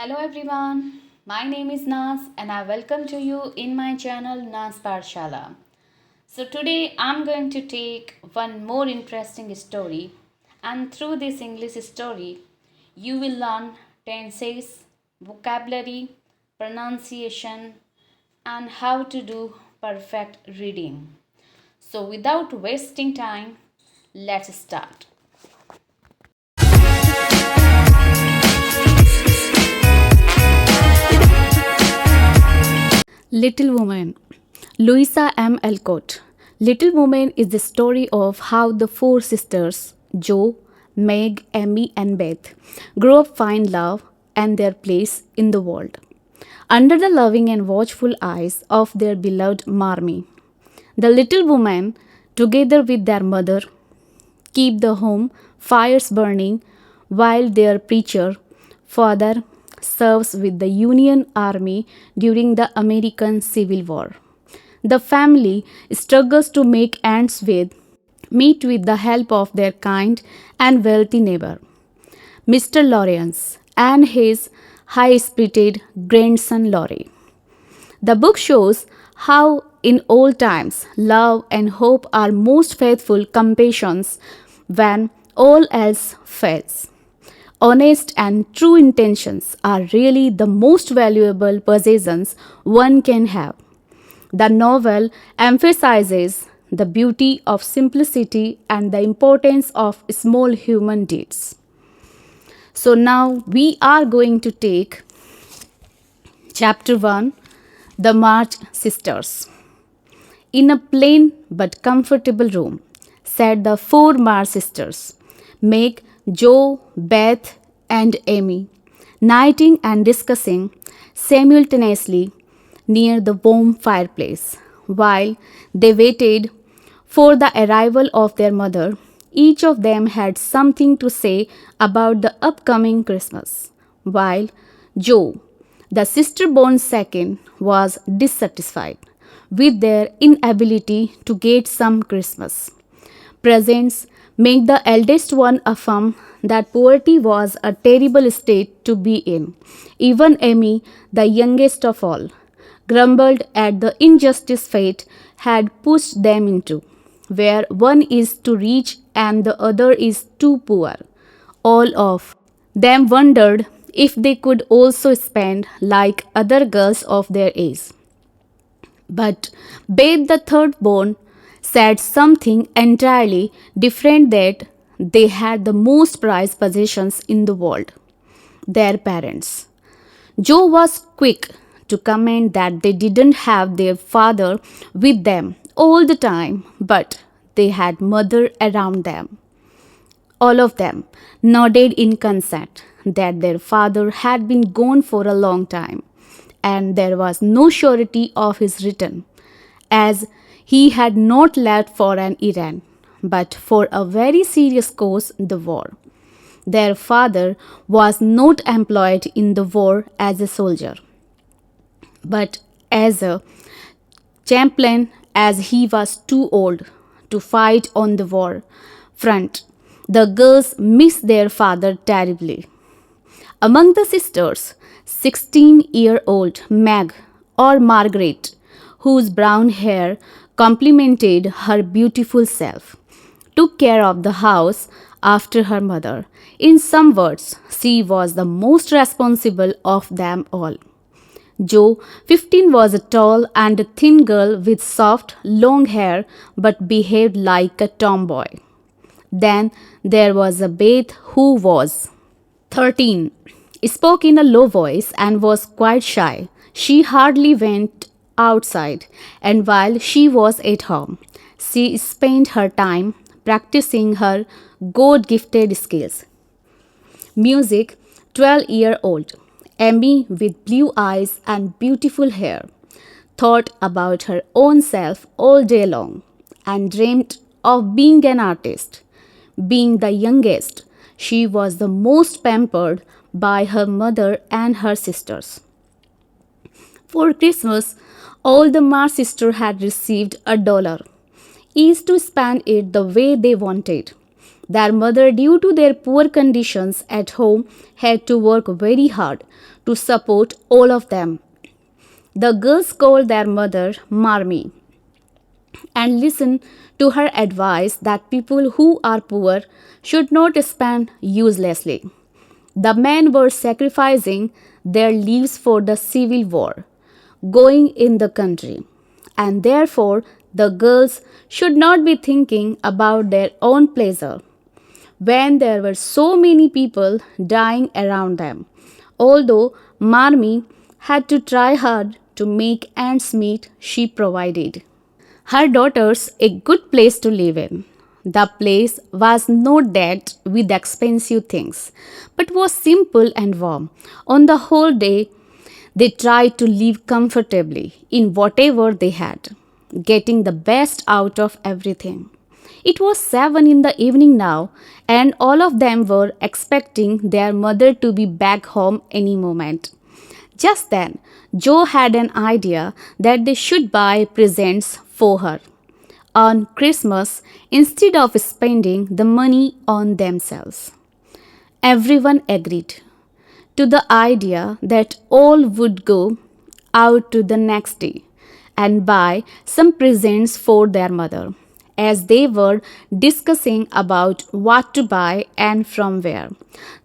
Hello everyone, my name is Naz and I welcome to you in my channel Naz Parshala. So today I'm going to take one more interesting story, and through this English story you will learn tenses, vocabulary, pronunciation and how to do perfect reading. So without wasting time, let's start. Little Woman, Louisa M. Alcott. Little Woman is the story of how the four sisters, Jo, Meg, Amy, and Beth, grow up, find love and their place in the world. Under the loving and watchful eyes of their beloved Marmee, the little women, together with their mother, keep the home fires burning while their preacher, father, serves with the Union Army during the American Civil War. The family struggles to make ends meet with the help of their kind and wealthy neighbor, Mr. Lawrence, and his high spirited grandson Laurie. The book shows how, in old times, love and hope are most faithful companions when all else fails. Honest and true intentions are really the most valuable possessions one can have. The novel emphasizes the beauty of simplicity and the importance of small human deeds. So now we are going to take chapter 1, The March Sisters. In a plain but comfortable room sat the four March sisters, Meg, Jo, Beth, and Amy, knitting and discussing simultaneously near the warm fireplace. While they waited for the arrival of their mother, each of them had something to say about the upcoming Christmas, while Jo, the sister born second, was dissatisfied with their inability to get some Christmas presents. Make the eldest one affirm that poverty was a terrible state to be in. Even Amy, the youngest of all, grumbled at the injustice fate had pushed them into, where one is too rich and the other is too poor. All of them wondered if they could also spend like other girls of their age. But Beth, the third born, said something entirely different, that they had the most prized possessions in the world, their parents. Jo was quick to comment that they didn't have their father with them all the time, but they had mother around them. All of them nodded in consent that their father had been gone for a long time, and there was no surety of his return, as he had not left for an errand, but for a very serious cause, the war. Their father was not employed in the war as a soldier, but as a chaplain, as he was too old to fight on the war front. The girls missed their father terribly. Among the sisters, 16-year-old Meg, or Margaret, whose brown hair complemented her beautiful self, took care of the house after her mother. In some words, she was the most responsible of them all. Jo, 15, was a tall and thin girl with soft, long hair but behaved like a tomboy. Then there was a Beth, who was 13, spoke in a low voice and was quite shy. She hardly went outside, and while she was at home, she spent her time practicing her God-gifted skills. Music, 12-year-old Amy, with blue eyes and beautiful hair, thought about her own self all day long and dreamed of being an artist. Being the youngest, she was the most pampered by her mother and her sisters. For Christmas, all the March sisters had received $1, each to spend it the way they wanted. Their mother, due to their poor conditions at home, had to work very hard to support all of them. The girls called their mother Marmee and listen to her advice that people who are poor should not spend uselessly. The men were sacrificing their lives for the civil war going in the country, and therefore the girls should not be thinking about their own pleasure when there were so many people dying around them. Although Marmee had to try hard to make ends meet, she provided her daughters a good place to live in. The place was not decked with expensive things, but was simple and warm. On the whole day, they tried to live comfortably in whatever they had, getting the best out of everything. It was 7 in the evening now, and all of them were expecting their mother to be back home any moment. Just then, Joe had an idea that they should buy presents for her on Christmas instead of spending the money on themselves. Everyone agreed to the idea that all would go out to the next day and buy some presents for their mother. As they were discussing about what to buy and from where,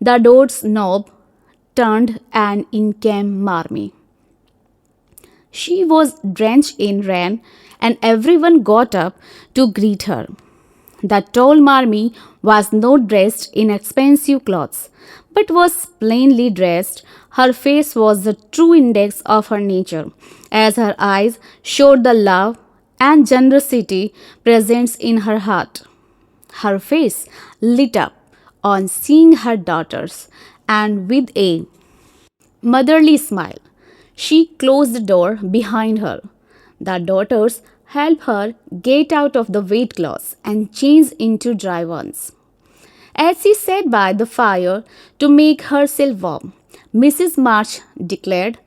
the door's knob turned and in came Marmee. She was drenched in rain, and everyone got up to greet her. The tall Marmee was not dressed in expensive clothes, but was plainly dressed. Her face was the true index of her nature, as her eyes showed the love and generosity present in her heart. Her face lit up on seeing her daughters, and with a motherly smile, she closed the door behind her. The daughters helped her get out of the wet clothes and change into dry ones. As she sat by the fire to make herself warm, Mrs. March declared,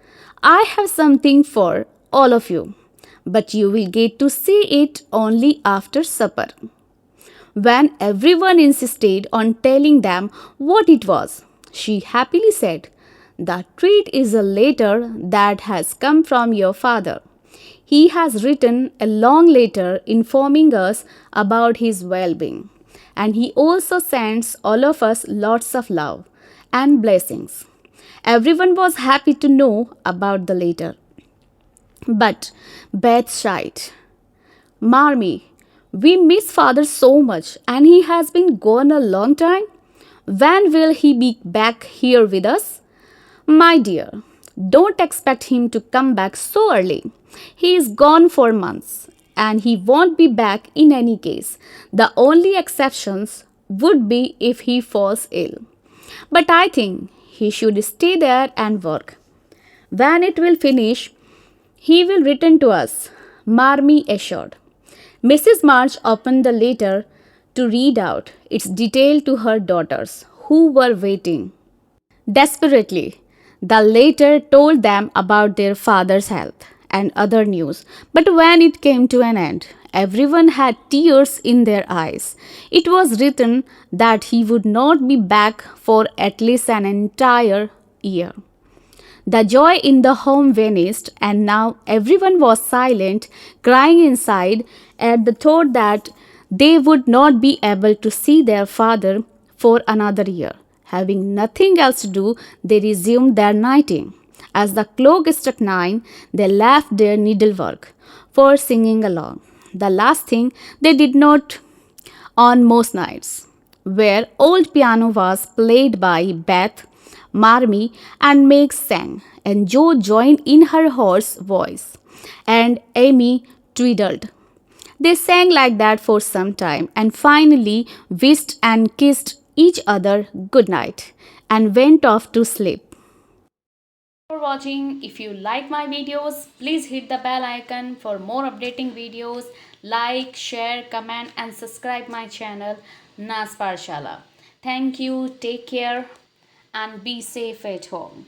"I have something for all of you, but you will get to see it only after supper." When everyone insisted on telling them what it was, she happily said, "The treat is a letter that has come from your father. He has written a long letter informing us about his well being, and he also sends all of us lots of love and blessings." Everyone was happy to know about the letter. But Beth sighed. "Marmee, we miss father so much, and he has been gone a long time. When will he be back here with us?" "My dear, don't expect him to come back so early. He is gone for months, and he won't be back in any case. The only exceptions would be if he falls ill. But I think he should stay there and work. When it will finish, he will return to us," Marmee assured. Mrs. March opened the letter to read out its detail to her daughters, who were waiting desperately. The letter told them about their father's health and other news, but when it came to an end, everyone had tears in their eyes. It was written that he would not be back for at least an entire year. The joy in the home vanished, and now everyone was silent, crying inside at the thought that they would not be able to see their father for another year. Having nothing else to do, they resumed their knitting. As the clock struck 9, they left their needlework for singing along. The last thing they did not on most nights, where old piano was played by Beth, Marmee, and Meg sang, and Jo joined in her hoarse voice, and Amy twiddled. They sang like that for some time and finally wished and kissed each other good night and went off to sleep. For watching. If you like my videos, please hit the bell icon for more updating videos. Like, share, comment and subscribe my channel Nas Parshala. Thank you, take care and be safe at home.